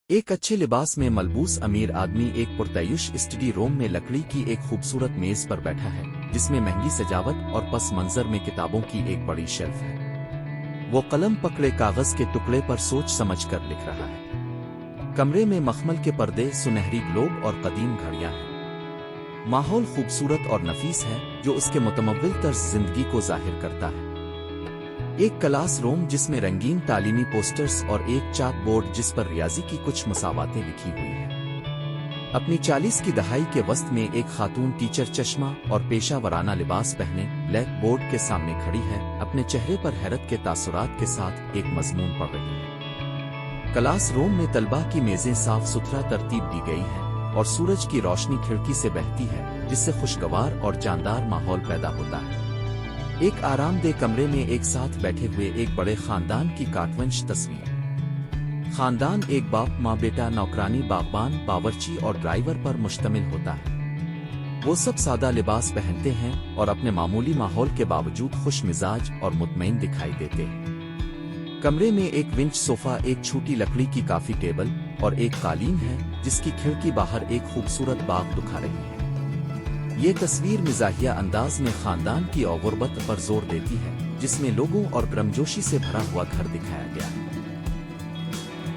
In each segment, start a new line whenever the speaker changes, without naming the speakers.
ایک اچھے لباس میں ملبوس امیر آدمی ایک پرتعیش اسٹڈی روم میں لکڑی کی ایک خوبصورت میز پر بیٹھا ہے جس میں مہنگی سجاوٹ اور پس منظر میں کتابوں کی ایک بڑی شیلف ہے۔ وہ قلم پکڑے کاغذ کے ٹکڑے پر سوچ سمجھ کر لکھ رہا ہے۔ کمرے میں مخمل کے پردے، سنہری گلوب اور قدیم گھڑیاں ہیں۔ ماحول خوبصورت اور نفیس ہے جو اس کے متمول طرز زندگی کو ظاہر کرتا ہے۔ ایک کلاس روم جس میں رنگین تعلیمی پوسٹرز اور ایک چاک بورڈ جس پر ریاضی کی کچھ مساواتیں لکھی ہوئی ہیں۔ اپنی 40 کی دہائی کے وسط میں ایک خاتون ٹیچر چشمہ اور پیشہ ورانہ لباس پہنے بلیک بورڈ کے سامنے کھڑی ہے، اپنے چہرے پر حیرت کے تاثرات کے ساتھ ایک مضمون پڑھ رہی ہے۔ کلاس روم میں طلبہ کی میزیں صاف ستھرا ترتیب دی گئی ہیں اور سورج کی روشنی کھڑکی سے بہتی ہے جس سے خوشگوار اور جاندار ماحول پیدا ہوتا ہے۔ ایک آرام دہ کمرے میں ایک ساتھ بیٹھے ہوئے ایک بڑے خاندان کی کارٹونش تصویر۔ خاندان ایک باپ، ماں، بیٹا، نوکرانی، باغبان، باورچی اور ڈرائیور پر مشتمل ہوتا ہے۔ وہ سب سادہ لباس پہنتے ہیں اور اپنے معمولی ماحول کے باوجود خوش مزاج اور مطمئن دکھائی دیتے ہیں۔ کمرے میں ایک ونچ صوفہ، ایک چھوٹی لکڑی کی کافی ٹیبل اور ایک قالین ہے جس کی کھڑکی باہر ایک خوبصورت باغ دکھا رہی ہے۔ یہ تصویر مزاحیہ انداز میں خاندان کی غربت پر زور دیتی ہے جس میں لوگوں اور گرمجوشی سے بھرا ہوا گھر دکھایا گیا ہے۔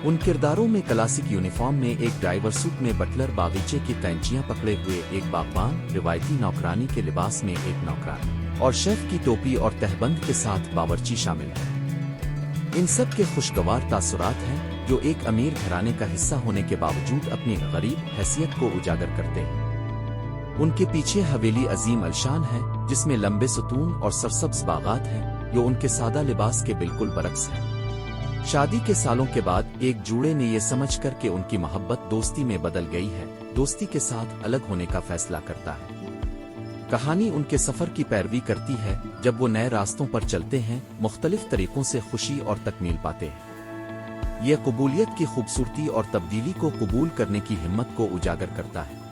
ان کرداروں میں کلاسک یونیفارم میں ایک ڈرائیور سوٹ میں بٹلر، باغیچے کی قینچیاں پکڑے ہوئے ایک باغبان، روایتی نوکرانی کے لباس میں ایک نوکران اور شیف کی ٹوپی اور تہبند کے ساتھ باورچی شامل ہے۔ ان سب کے خوشگوار تاثرات ہیں جو ایک امیر گھرانے کا حصہ ہونے کے باوجود اپنی غریب حیثیت کو اجاگر کرتے ہیں۔ ان کے پیچھے حویلی عظیم الشان ہے جس میں لمبے ستون اور سرسبز باغات ہیں جو ان کے سادہ لباس کے بالکل برعکس ہیں۔ شادی کے سالوں کے بعد ایک جوڑے نے یہ سمجھ کر کہ ان کی محبت دوستی میں بدل گئی ہے، دوستی کے ساتھ الگ ہونے کا فیصلہ کرتا ہے۔ کہانی ان کے سفر کی پیروی کرتی ہے جب وہ نئے راستوں پر چلتے ہیں، مختلف طریقوں سے خوشی اور تکمیل پاتے ہیں۔ یہ قبولیت کی خوبصورتی اور تبدیلی کو قبول کرنے کی ہمت کو اجاگر کرتا ہے۔